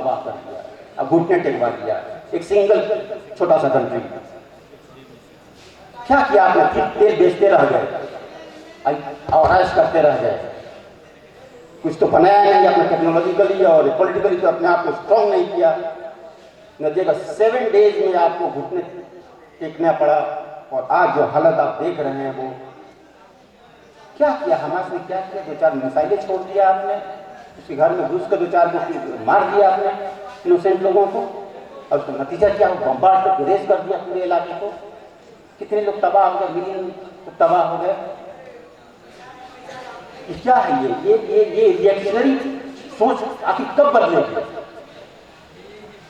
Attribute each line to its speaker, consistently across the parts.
Speaker 1: तबाह कर दिया, अब घुटने टेकवा दिया एक सिंगल छोटा सा कंट्री। क्या किया आपने? तेल बेचते रह गए और ऐश करते रह गए, कुछ तो बनाया नहीं अपने टेक्नोलॉजिकली और पॉलिटिकली, तो अपने आप को स्ट्रॉन्ग नहीं किया। नतीजा 7 डेज में आपको घुटने टेकना पड़ा। और आज जो हालत आप देख रहे हैं वो क्या किया हमास ने, क्या किया? 2-4 मिसाइलें छोड़ दिया आपने, उसके घर में घुस कर 2-4 को मार दिया आपने इनोसेंट लोगों को, और उसका नतीजा क्या हो? बम्बार्ड कर रेस कर दिया पूरे इलाके को। कितने लोग तबाह हो गए, मिलियन तबाह हो गए। क्या है ये रिएक्शनरी सोच आखिर कब बदलेगी?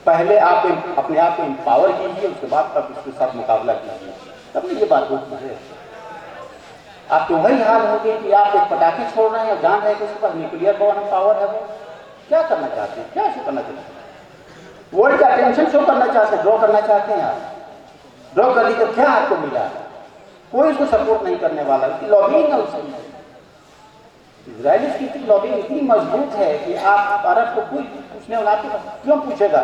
Speaker 1: पहले आप अपने आप को एम्पावर कीजिए, उसके बाद तब उसके साथ मुकाबला कीजिए, तब नहीं ये बात होती है। आप तो वही हाल हो गए कि आप एक पटाखे छोड़ रहे हैं और जान रहे हैं कि उसके पास न्यूक्लियर पावर है। वो क्या करना चाहते हैं? क्या शो करना चाहते हैं? वर्ल्ड का अटेंशन शो करना चाहते हैं, ड्रॉ करना चाहते हैं। आप ड्रॉ कर ली तो क्या आपको मिला? कोई उसको सपोर्ट नहीं करने वाला, लॉबिंग है उसकी। इजराइल की लॉबिंग इतनी मजबूत है कि आप अरब को कोई पूछने वाला क्यों पूछेगा?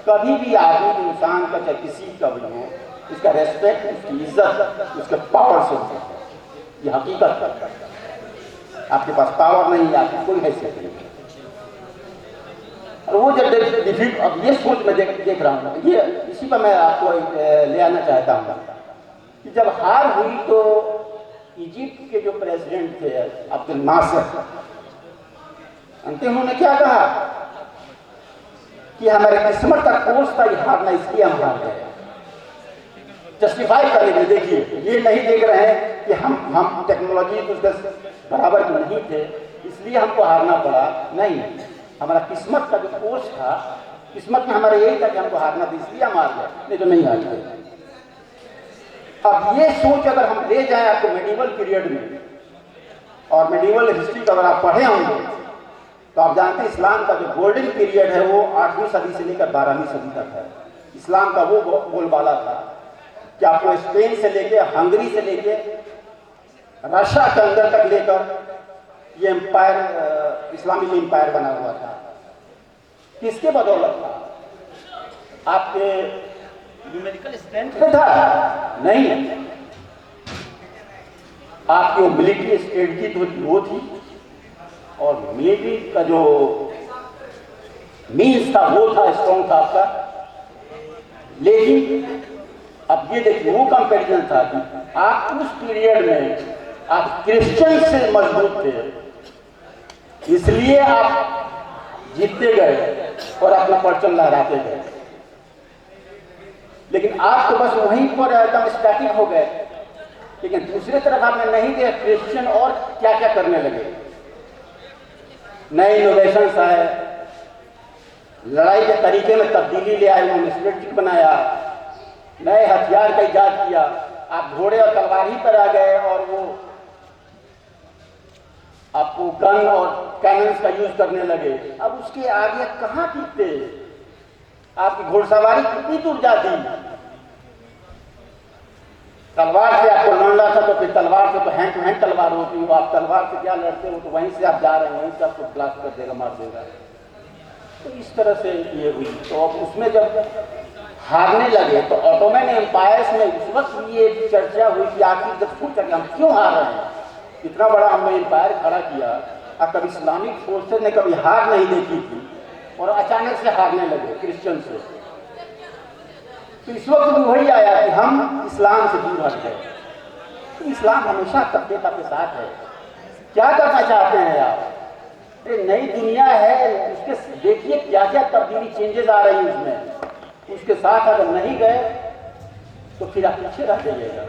Speaker 1: कभी भी आदमी इंसान का चाहे किसी का भी हो, उसका रेस्पेक्ट, उसकी इज्जत उसके पावर से होती है। ये हकीकत। आपके पास पावर नहीं है, आपकी कोई हैसियत नहीं। और वो जब डिफीट, अब ये सोच में देख रहा हूँ, ये इसी पर मैं आपको ले आना चाहता हूँ कि जब हार हुई तो इजिप्ट के जो प्रेसिडेंट थे अब्दुल नासिर, उन्होंने क्या कहा कि हमारे किस्मत का कोर्स था ये हारना, इसलिए हम हार गए। जस्टिफाई करेंगे, देखिए ये नहीं देख रहे हैं कि हम टेक्नोलॉजी उसके बराबर नहीं थे इसलिए हमको हारना पड़ा। नहीं, हमारा किस्मत का जो कोर्स था, किस्मत में हमारा यही था कि हमको हारना था, इसलिए हम हार गए, नहीं तो नहीं हार गए। अब ये सोच अगर हम ले जाएं आपको मेडिवल पीरियड में, और मेडिवल हिस्ट्री का अगर आप पढ़े होंगे तो आप जानते हैं इस्लाम का जो गोल्डन पीरियड है वो 8वीं सदी से लेकर 12वीं सदी तक है। इस्लाम का वो बोलबाला था कि आपको स्पेन से लेके, हंगरी से लेके, रशिया के अंदर तक लेकर ये एम्पायर, इस्लामिक एम्पायर बना हुआ था। किसके बदौलत था? आपके न्यूमेरिकल स्ट्रेंथ था? नहीं, आपकी वो मिलिट्री स्ट्रेटजी वो थी, और मिलिट्री का जो मीन्स था वो था, स्ट्रॉन्ग था आपका। लेकिन अब ये देखिए वो कंपैरिजन था कि आप उस पीरियड में आप क्रिश्चियन से मजबूत थे, इसलिए आप जीतते गए और अपना परचम लहराते गए। लेकिन आप तो बस वहीं पर एकदम स्टैटिक हो गए। लेकिन दूसरी तरफ आपने नहीं देखा क्रिश्चियन और क्या क्या करने लगे। नए इनोवेशंस आए, लड़ाई के तरीके में तब्दीली ले आए, उन्होंने स्ट्रेटजी बनाया, नए हथियार का इजाद किया। आप घोड़े और तलवार ही पर आ गए और वो आपको गन और कैनन्स का यूज करने लगे। अब उसके आगे कहां टिकते? आपकी घोड़सवारी कितनी दूर जाती? तलवार से आपको लड़ना था तो फिर तलवार से तो हैंड टू हैंड तलवार होती है, आप तलवार से क्या लड़ते हो? तो वहीं से आप जा रहे हैं, वहीं से आपको ब्लास्ट कर देगा, मार देगा। तो इस तरह से ये हुई। तो अब उसमें जब हारने लगे तो ऑटोमन एम्पायर्स में उस वक्त ये चर्चा हुई कि आखिर जब सोचा कि हम क्यों हार रहे हैं, इतना बड़ा हमने एम्पायर खड़ा किया, और कभी इस्लामिक फोर्सेस ने कभी हार नहीं देखी थी और अचानक से हारने लगे क्रिश्चियन से। तो इस वक्त भी वही आया कि हम इस्लाम से दूर हट गए। तो इस्लाम हमेशा सभ्यता के साथ है। क्या करना चाहते हैं आप? नई दुनिया है, उसके देखिए क्या क्या तब्दीली, चेंजेस आ रही है उसमें। उसके साथ अगर नहीं गए तो फिर आप पीछे रह जाइएगा।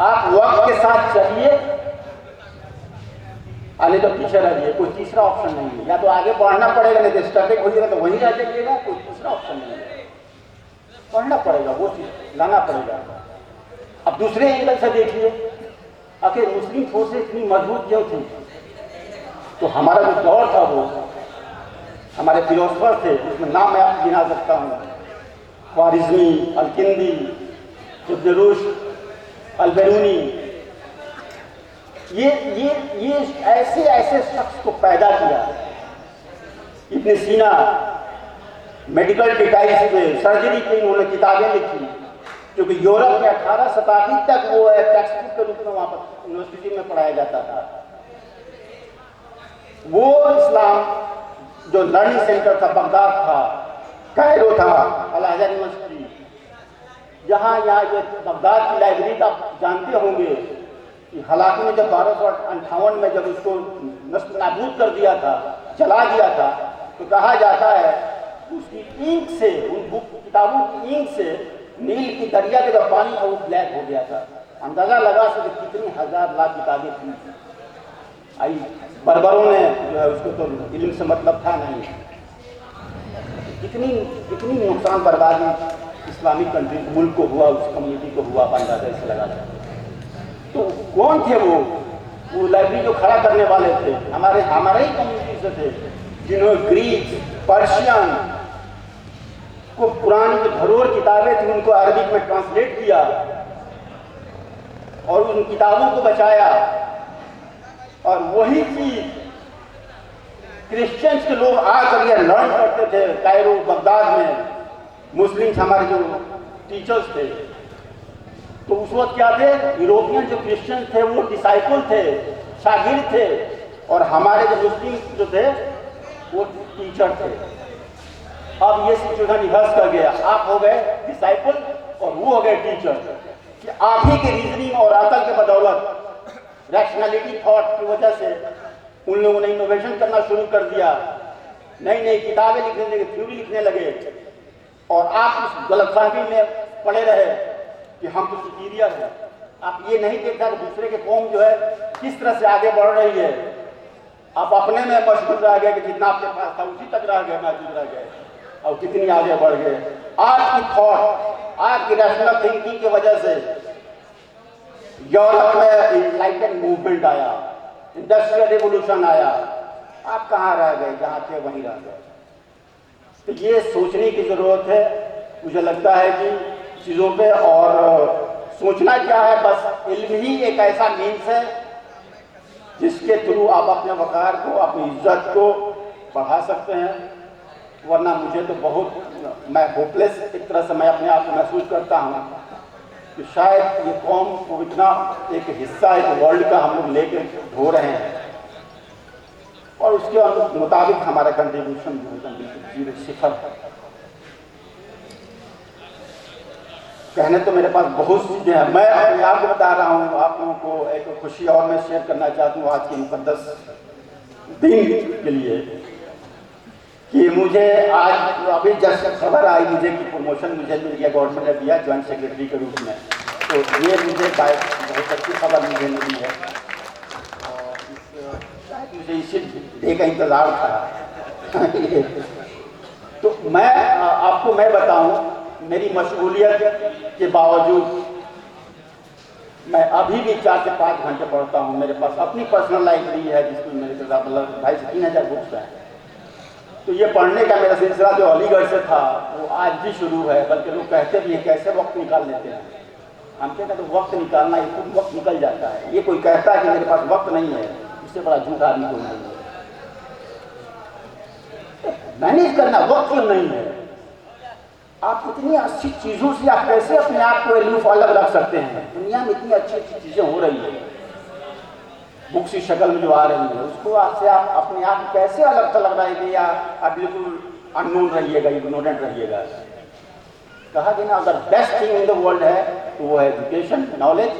Speaker 1: आप वक्त के साथ चलिए, नहीं तो पीछे रह जाइए। कोई तीसरा ऑप्शन नहीं है। या तो आगे बढ़ना पड़ेगा, नहीं तो स्टैटिक हो जाएगा, तो वहीं रह जाइएगा। कोई दूसरा ऑप्शन नहीं है, बढ़ना पड़ेगा, वो चीज लाना पड़ेगा। अब दूसरे एंगल से देखिए, आखिर मुस्लिम फोर्सेस इतनी मजबूत क्यों थी? तो हमारा जो दौर था वो हमारे फिलोसफर थे, जिसमें नाम मैं आपको गिना सकता हूँ, ख्वारिज़मी, अल-किंदी, इब्न रुश्द, अल-बैरूनी। ये ऐसे ऐसे शख्स को पैदा किया इब्न सीना मेडिकल डिवाइस पे, सर्जरी पे उन्होंने किताबें लिखी, क्योंकि यूरोप में 18 शताब्दी तक वो टेक्स्ट बुक के रूप में वहाँ पर यूनिवर्सिटी में पढ़ाया जाता था। वो इस्लाम जो लर्निंग सेंटर था, बगदाद था, कायरो था, अल अज़हर यूनिवर्सिटी, जहाँ यहाँ जो बगदाद की लाइब्रेरी का आप जानते होंगे कि हालांकि ने जब 1258 में जब उसको नष्ट नाबूद कर दिया था, जला दिया था, तो कहा जाता है उसकी इंक से, उन बुक किताबों की इंक से नील की दरिया के जो पानी था वो ब्लैक हो गया था। अंदाजा लगा सके कितनी हजार लाख किताबें थी। आई बर्बरों ने जो है उसको तो इल्म से मतलब था नहीं। कितनी नुकसान बर्बादी इस्लामिक कंट्री मुल्क को हुआ, उस कम्युनिटी को हुआ, अंदाजा इसे लगा था। तो कौन थे वो लाइब्रेरी जो खड़ा करने वाले थे, हमारे ही कम्युनिटी से थे, जिन्होंने ग्रीक, पर्शियन को पुरानी जो धरोहर किताबें थी उनको अरबिक में ट्रांसलेट किया और उन किताबों को बचाया। और वही चीज क्रिश्चियंस के लोग आकर ये लर्न करते थे कायरो, बगदाद में। मुस्लिम्स हमारे जो टीचर्स थे, तो उस वक्त क्या थे, यूरोपियन जो क्रिश्चियन थे वो डिसाइपल थे, शागिर्द थे, और हमारे जो मुस्लिम जो थे वो टीचर थे। अब ये सिचुएशन रिवर्स कर गया, आप हो गए डिसाइपल और वो हो गए टीचर, कि आप ही के रीजनिंग और अकल के बदौलत, रैशनैलिटी थॉट की वजह से उन लोगों ने इनोवेशन करना शुरू कर दिया, नई नई किताबें लिखने लगे, थ्योरी लिखने लगे, और आप उस गलतफहमी में पड़े रहे कि हम तो सुपीरियर हैं। आप ये नहीं देखा कि दूसरे के कौम जो है किस तरह से आगे बढ़ रही है। आप अपने में मशगूल रह गए कि जितना आपके पास था उसी तक रह गए, महदूद रह गए, और कितनी आगे बढ़ गए। आज की थॉट, आज की रैशनल थिंकिंग की वजह से यूरोप में इनलाइटन मूवमेंट आया, इंडस्ट्रियल रिवोल्यूशन आया। आप कहाँ रह गए, जहाँ थे वहीं रह गए। तो ये सोचने की जरूरत है, मुझे लगता है कि चीज़ों पे, और सोचना क्या है, बस इल्म ही एक ऐसा मीन्स है जिसके थ्रू आप अपने वकार को, अपनी इज्जत को बढ़ा सकते हैं। वरना मुझे तो बहुत, मैं होपलेस एक तरह से मैं अपने आप को महसूस करता हूँ कि शायद ये कौम को इतना एक हिस्सा एक वर्ल्ड का हम लोग लेके ढो रहे हैं, और उसके मुताबिक हमारा कंट्रीब्यूशन जीरो सिफर है। कहने तो मेरे पास बहुत चीज़ें हैं, मैं अपने आप को बता रहा हूँ, आप लोगों को एक खुशी और मैं शेयर करना चाहता हूँ आज के मुकद्दस दिन के लिए, कि मुझे आज अभी जस्ट खबर आई मुझे कि प्रमोशन मुझे मिल गया, गवर्नमेंट ने दिया जॉइंट सेक्रेटरी के रूप में। तो ये मुझे बहुत अच्छी खबर मुझे मिली है, और शायद मुझे इसी डे का इंतज़ार था। तो मैं बताऊं, मेरी मशगूलियत के बावजूद मैं अभी भी 4 से 5 घंटे पढ़ता हूँ। मेरे पास अपनी पर्सनल लाइब्रेरी है जिसमें मेरे पास मतलब 2,500 से 3,000 बुक्स हैं। तो ये पढ़ने का मेरा सिलसिला जो अलीगढ़ से था वो आज भी शुरू है, बल्कि लोग कहते भी हैं कैसे वक्त निकाल लेते हैं। हम कहते हैं तो वक्त निकालना, ये खुद वक्त निकल जाता है। ये कोई कहता है कि मेरे पास वक्त नहीं है, इससे बड़ा झूठा आदमी कोई नहीं है। मैनेज करना वक्त क्यों नहीं है? आप इतनी अच्छी चीज़ों से आप कैसे अपने आप को एलूफ अलग रख सकते हैं? दुनिया में इतनी अच्छी अच्छी चीज़ें हो रही है, बुक्स की शक्ल में जो आ रही है, उसको आपसे आप अपने आप कैसे अलग थलग रहेंगे, या आप बिल्कुल अननोन रहिएगा, इग्नोरेंट रहिएगा? कहा कि ना, अगर best thing in the world है तो वो है education, knowledge,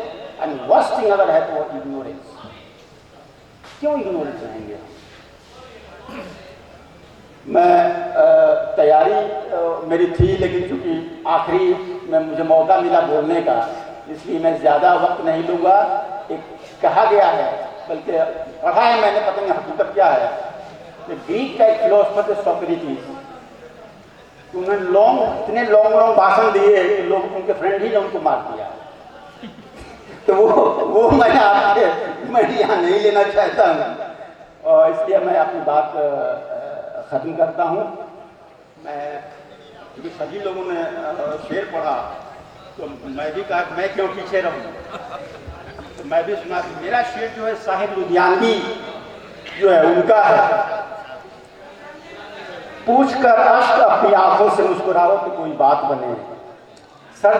Speaker 1: and worst thing अगर है तो वो इग्नोरेंस। क्यों इग्नोरेंस रहेंगे? मैं तैयारी मेरी थी, लेकिन चूंकि आखिरी में मुझे मौका मिला बोलने का, इसलिए मैं ज़्यादा वक्त नहीं लूँगा। एक कहा गया है, बल्कि पढ़ा है मैंने, पता नहीं हकीकत क्या है, कि ग्रीक का एक फिलोसफर थे सोक्रेटिस, उन्होंने इतने लॉन्ग भाषण दिए कि लोग, उनके फ्रेंड ही ने उनको मार दिया। तो वो मैं यहाँ नहीं लेना चाहता हूँ, और इसलिए मैं अपनी बात ख़त्म करता हूँ। क्योंकि सभी लोगों ने शेर पढ़ा, तो मैं भी कहा मैं क्यों पीछे रहूँ, तो मैं भी सुना कि मेरा शेर जो है साहिब लुधियानवी जो है उनका है। पूछकर अष्ट अपनी आंखों से मुस्कुराओ कि कोई बात बने। सर